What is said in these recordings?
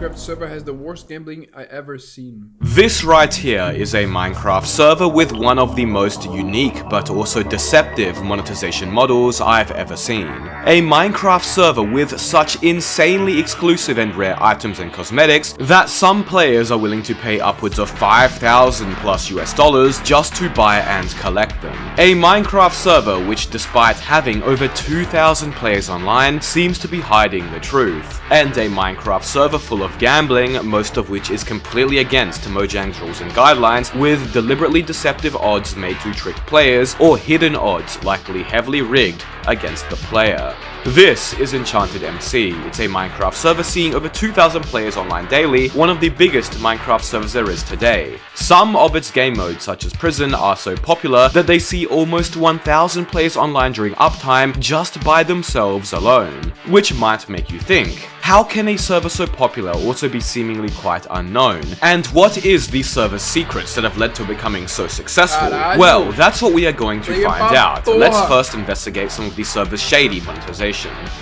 Minecraft server has the worst gambling I ever seen. This right here is a Minecraft server with one of the most unique but also deceptive monetization models I've ever seen. A Minecraft server with such insanely exclusive and rare items and cosmetics that some players are willing to pay upwards of 5,000 plus US dollars just to buy and collect them. A Minecraft server which, despite having over 2,000 players online, seems to be hiding the truth. And a Minecraft server full of gambling, most of which is completely against Mojang's rules and guidelines, with deliberately deceptive odds made to trick players, or hidden odds likely heavily rigged against the player. This is Enchanted MC. It's a Minecraft server seeing over 2,000 players online daily, one of the biggest Minecraft servers there is today. Some of its game modes, such as Prison, are so popular that they see almost 1,000 players online during uptime just by themselves alone. Which might make you think, how can a server so popular also be seemingly quite unknown? And what is the server's secrets that have led to becoming so successful? Well, that's what we are going to find out. Let's first investigate some of the server's shady monetization.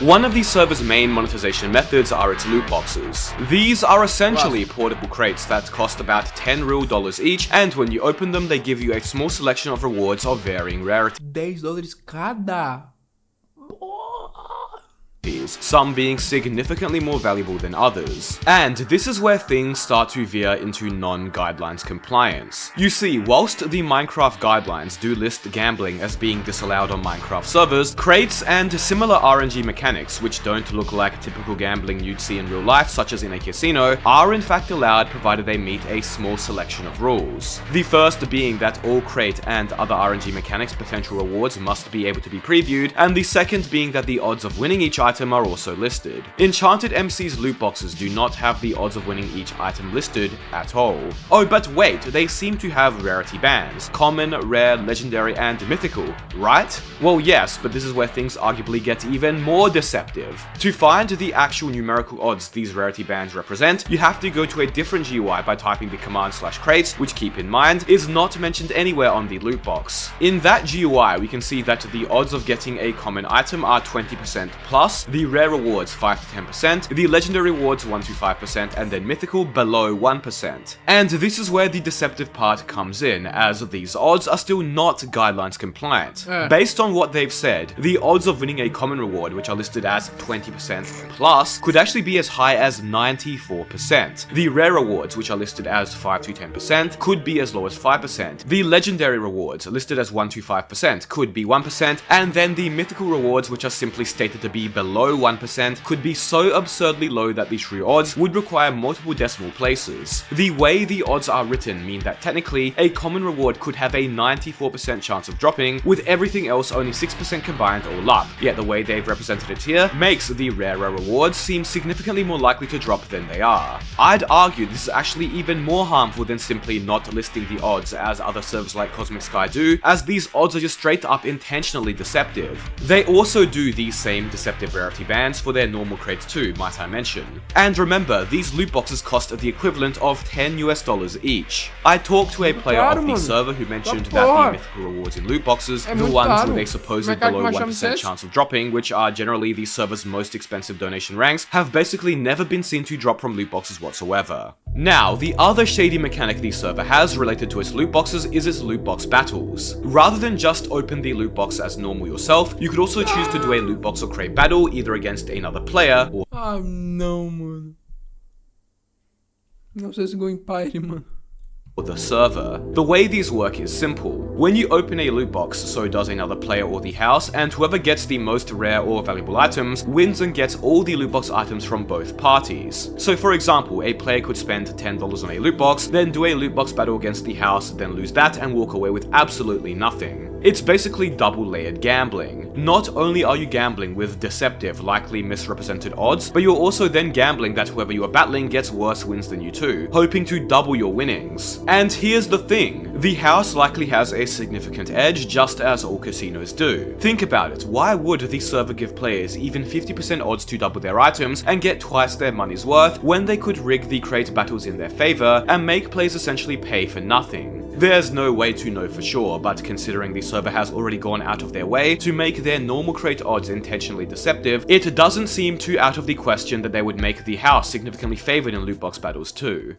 One of the server's main monetization methods are its loot boxes. These are essentially portable crates that cost about $10 real each, and when you open them they give you a small selection of rewards of varying rarity. $10 cada. Some being significantly more valuable than others. And this is where things start to veer into non-guidelines compliance. You see, whilst the Minecraft guidelines do list gambling as being disallowed on Minecraft servers, crates and similar RNG mechanics, which don't look like typical gambling you'd see in real life, such as in a casino, are in fact allowed provided they meet a small selection of rules. The first being that all crate and other RNG mechanics potential rewards must be able to be previewed, and the second being that the odds of winning each item are also listed. Enchanted MC's loot boxes do not have the odds of winning each item listed at all. Oh, but wait, they seem to have rarity bands: common, rare, legendary, and mythical, right? Well, yes, but this is where things arguably get even more deceptive. To find the actual numerical odds these rarity bands represent, you have to go to a different GUI by typing the command /crates, which, keep in mind, is not mentioned anywhere on the loot box. In that GUI, we can see that the odds of getting a common item are 20% plus, the rare rewards 5 to 10%, the legendary rewards 1 to 5%, and then mythical below 1%. And this is where the deceptive part comes in, as these odds are still not guidelines compliant. Based on what they've said, the odds of winning a common reward, which are listed as 20% plus, could actually be as high as 94%. The rare rewards, which are listed as 5 to 10%, could be as low as 5%. The legendary rewards, listed as 1 to 5%, could be 1%, and then the mythical rewards, which are simply stated to be below 1%, could be so absurdly low that the true odds would require multiple decimal places. The way the odds are written mean that technically, a common reward could have a 94% chance of dropping, with everything else only 6% combined all up, yet the way they've represented it here makes the rarer rewards seem significantly more likely to drop than they are. I'd argue this is actually even more harmful than simply not listing the odds as other servers like Cosmic Sky do, as these odds are just straight up intentionally deceptive. They also do these same deceptive rarity bands for their normal crates too, might I mention. And remember, these loot boxes cost the equivalent of $10 US each. I talked to a player of the server who mentioned that the mythical rewards in loot boxes, the ones with a supposed below 1% chance of dropping, which are generally the server's most expensive donation ranks, have basically never been seen to drop from loot boxes whatsoever. Now, the other shady mechanic the server has related to its loot boxes is its loot box battles. Rather than just open the loot box as normal yourself, you could also choose to do a loot box or crate battle either against another player or não, mano. Não sei se vou em Pyre, mano. the server. The way these work is simple. When you open a loot box, so does another player or the house, and whoever gets the most rare or valuable items wins and gets all the loot box items from both parties. So for example, a player could spend $10 on a loot box, then do a loot box battle against the house, then lose that and walk away with absolutely nothing. It's basically double-layered gambling. Not only are you gambling with deceptive, likely misrepresented odds, but you're also then gambling that whoever you are battling gets worse wins than you too, hoping to double your winnings. And here's the thing, the house likely has a significant edge, just as all casinos do. Think about it, why would the server give players even 50% odds to double their items and get twice their money's worth when they could rig the crate battles in their favor and make players essentially pay for nothing? There's no way to know for sure, but considering the server has already gone out of their way to make their normal crate odds intentionally deceptive, it doesn't seem too out of the question that they would make the house significantly favored in loot box battles too.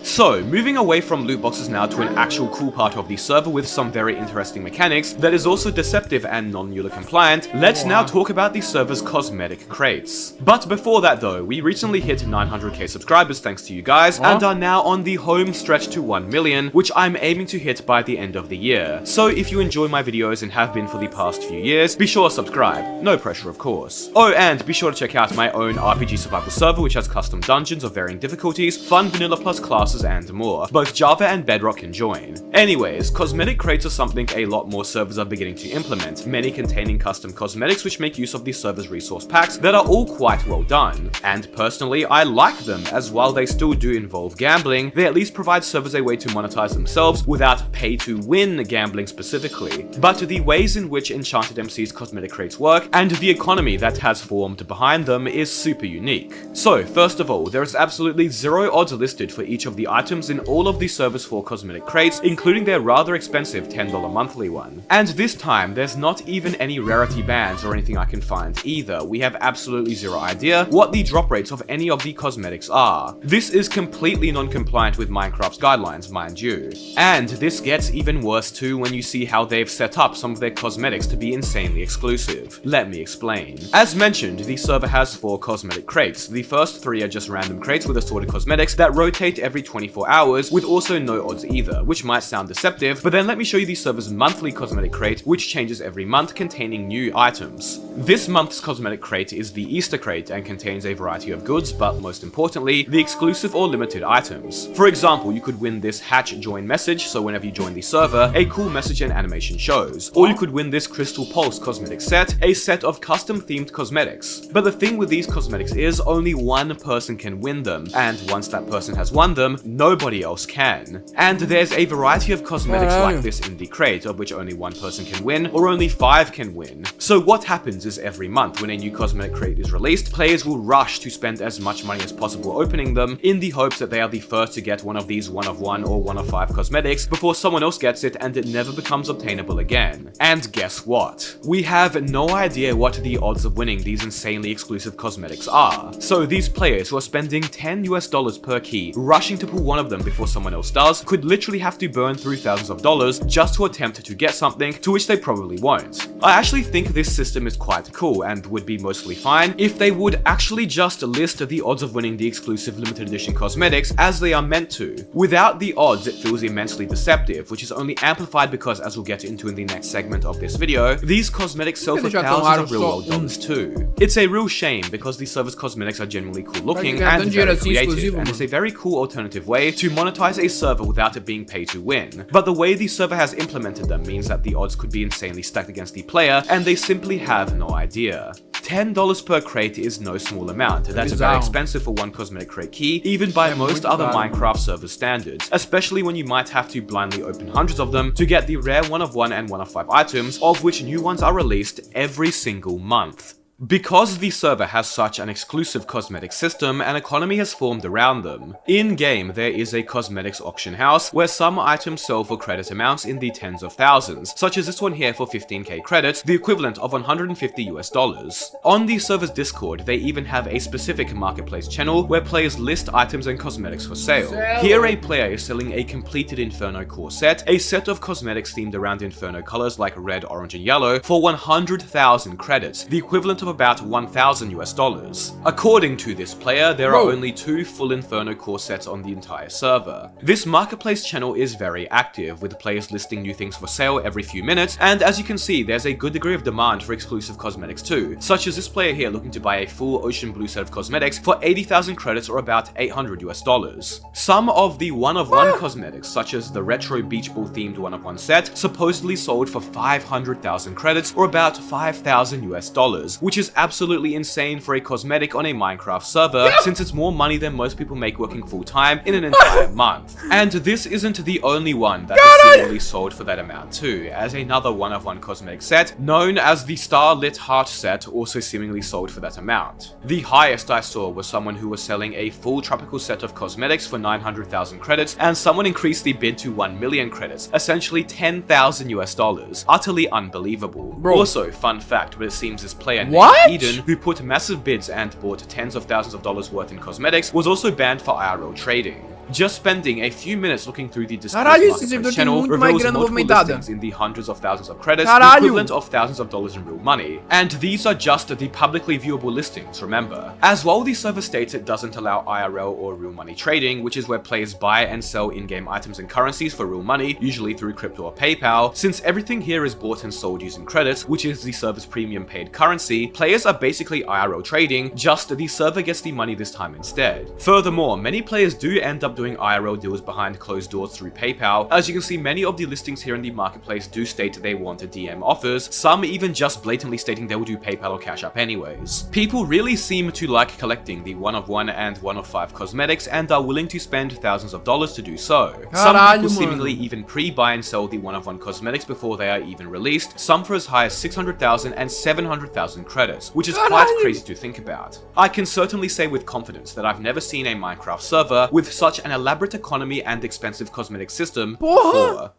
So, moving away from loot boxes now to an actual cool part of the server with some very interesting mechanics that is also deceptive and non-EULA compliant, let's now talk about the server's cosmetic crates. But before that though, we recently hit 900k subscribers thanks to you guys, and are now on the home stretch to 1 million, which I'm aiming to hit by the end of the year. So if you enjoy my videos and have been for the past few years, be sure to subscribe. No pressure of course. Oh, and be sure to check out my own RPG survival server which has custom dungeons of varying difficulties, fun vanilla plus classes and more. Both Java and Bedrock can join. Anyways, cosmetic crates are something a lot more servers are beginning to implement, many containing custom cosmetics which make use of the server's resource packs that are all quite well done. And personally, I like them, as while they still do involve gambling, they at least provide servers a way to monetize themselves without pay-to-win gambling specifically. But the ways in which Enchanted MC's cosmetic crates work, and the economy that has formed behind them, is super unique. So, first of all, there is absolutely zero odds listed for each of the items in all of the servers for cosmetic crates, including their rather expensive $10 monthly one. And this time, there's not even any rarity bands or anything I can find either. We have absolutely zero idea what the drop rates of any of the cosmetics are. This is completely non-compliant with Minecraft's guidelines, mind you. And this gets even worse too when you see how they've set up some of their cosmetics to be insanely exclusive. Let me explain. As mentioned, the server has 4 cosmetic crates. The first 3 are just random crates with assorted cosmetics that rotate every 24 hours with also no odds either, which might sound deceptive, but then let me show you the server's monthly cosmetic crate, which changes every month, containing new items. This month's cosmetic crate is the Easter crate and contains a variety of goods, but most importantly, the exclusive or limited items. For example, you could win this hatch join message, so whenever you join the server, a cool message and animation shows. Or you could win this Crystal Pulse cosmetic set, a set of custom themed cosmetics. But the thing with these cosmetics is only one person can win them, and once that person has won them, nobody else can. And there's a variety of cosmetics like this in the crate, of which only one person can win, or only 5 can win. So what happens is every month when a new cosmetic crate is released, players will rush to spend as much money as possible opening them, in the hopes that they are the first to get one of these 1 of 1 or 1 of 5 cosmetics before someone else gets it and it never becomes obtainable again. And guess what? We have no idea what the odds of winning these insanely exclusive cosmetics are. So these players who are spending $10 per key, rushing to pull one of them before someone else does, could literally have to burn through thousands of dollars just to attempt to get something, to which they probably won't. I actually think this system is quite cool and would be mostly fine if they would actually just list the odds of winning the exclusive limited edition cosmetics as they are meant to. Without the odds, it feels immensely deceptive, which is only amplified because, as we'll get into in the next segment of this video, these cosmetics sell for thousands of real world dollars too. It's a real shame because the server's cosmetics are genuinely cool looking and very creative, and it's a very cool alternative way to monetize a server without it being pay to win. But the way the server has implemented them means that the odds could be insanely stacked against the player, and they simply have no idea. $10 per crate is no small amount. That's very expensive for one cosmetic crate key, even by most other Minecraft server standards, especially when you might have to blindly open hundreds of them to get the rare 1 of 1 and 1 of 5 items, of which new ones are released every single month. Because the server has such an exclusive cosmetic system, an economy has formed around them. In-game, there is a cosmetics auction house where some items sell for credit amounts in the tens of thousands, such as this one here for 15k credits, the equivalent of $150 US. On the server's Discord, they even have a specific marketplace channel where players list items and cosmetics for sale. Here a player is selling a completed Inferno core set, a set of cosmetics themed around Inferno colors like red, orange, and yellow, for 100,000 credits, the equivalent of about $1,000 US. According to this player, there are only 2 full Inferno core sets on the entire server. This marketplace channel is very active, with players listing new things for sale every few minutes, and as you can see, there's a good degree of demand for exclusive cosmetics too, such as this player here looking to buy a full ocean blue set of cosmetics for 80,000 credits or about $800 US. Some of the 1 of 1 cosmetics, such as the retro beach ball themed 1 of 1 set, supposedly sold for 500,000 credits or about $5,000 US, which is absolutely insane for a cosmetic on a Minecraft server, since it's more money than most people make working full-time in an entire month. And this isn't the only one that is seemingly sold for that amount too, as another one-of-one cosmetic set, known as the Starlit Heart set, also seemingly sold for that amount. The highest I saw was someone who was selling a full tropical set of cosmetics for 900,000 credits, and someone increased the bid to 1 million credits, essentially 10,000 US dollars. Utterly unbelievable. Bro. Also, fun fact, but it seems this player named What? Eden, who put massive bids and bought tens of thousands of dollars worth in cosmetics, was also banned for IRL trading. Just spending a few minutes looking through the Discord Caralho, esse marketplace servidor tem channel muito mais reveals grana multiple movimentada. listings in the hundreds of thousands of credits, Caralho. the equivalent of thousands of dollars in real money. And these are just the publicly viewable listings, remember. As while the server states it doesn't allow IRL or real money trading, which is where players buy and sell in-game items and currencies for real money, usually through crypto or PayPal, since everything here is bought and sold using credits, which is the server's premium paid currency, players are basically IRL trading, just the server gets the money this time instead. Furthermore, many players do end up doing IRL deals behind closed doors through PayPal. As you can see, many of the listings here in the marketplace do state they want DM offers, some even just blatantly stating they will do PayPal or Cash App anyways. People really seem to like collecting the 1-of-1 and 1-of-5 cosmetics and are willing to spend thousands of dollars to do so. Some Caralho, people mano. seemingly even pre-buy and sell the 1-of-1 cosmetics before they are even released, some for as high as 600,000 and 700,000 credits, which is quite Caralho. crazy to think about. I can certainly say with confidence that I've never seen a Minecraft server with such an elaborate economy and expensive cosmetic system Porra! before.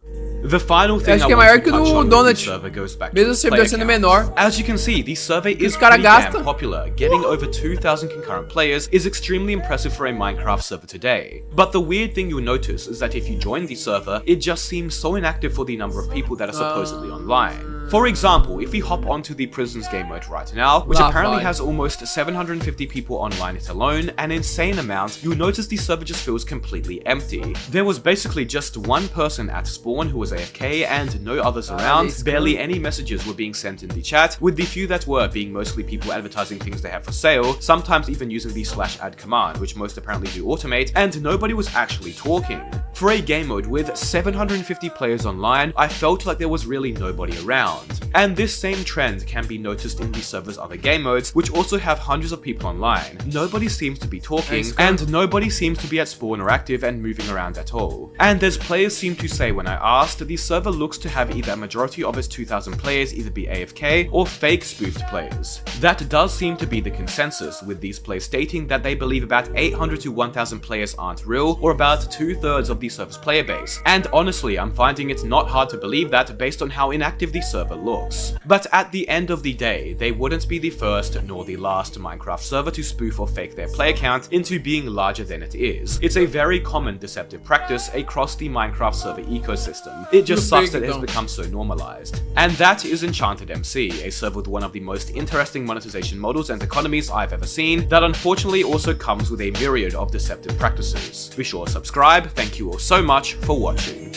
The final thing Acho I que é want maior to que o touch do on with Donut. the server goes back Mesmo to o the servidor player sendo count. menor. As you can see, the survey is os cara pretty damn gasta. popular. Getting over 2,000 concurrent players is extremely impressive for a Minecraft server today. But the weird thing you'll notice is that if you join the server, it just seems so inactive for the number of people that are supposedly online. For example, if we hop onto the Prisons game mode right now, which Lá apparently vai. has almost 750 people online it alone, an insane amount, you'll notice the server just feels completely empty. There was basically just one person at spawn who was AFK and no others around, it's barely any messages were being sent in the chat, with the few that were being mostly people advertising things they have for sale, sometimes even using the /add command, which most apparently do automate, and nobody was actually talking. For a game mode with 750 players online, I felt like there was really nobody around. And this same trend can be noticed in the server's other game modes, which also have hundreds of people online. Nobody seems to be talking, and nobody seems to be at spawn or active and moving around at all. And as players seem to say when I asked, the server looks to have either a majority of its 2,000 players either be AFK or fake spoofed players. That does seem to be the consensus, with these players stating that they believe about 800 to 1,000 players aren't real, or about 2/3 of the server's player base. And honestly, I'm finding it not hard to believe that based on how inactive the server looks. But at the end of the day, they wouldn't be the first nor the last Minecraft server to spoof or fake their player count into being larger than it is. It's a very common deceptive practice across the Minecraft server ecosystem. It just sucks that it has become so normalized. And that is Enchanted MC, a server with one of the most interesting monetization models and economies I've ever seen, that unfortunately also comes with a myriad of deceptive practices. Be sure to subscribe, thank you all so much for watching.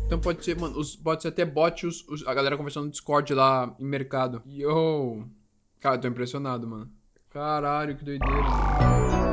Então pode ser, mano, pode ser até bot a galera conversando no Discord lá em mercado. Yo! Cara, eu tô impressionado, mano. Caralho, que doideira, mano.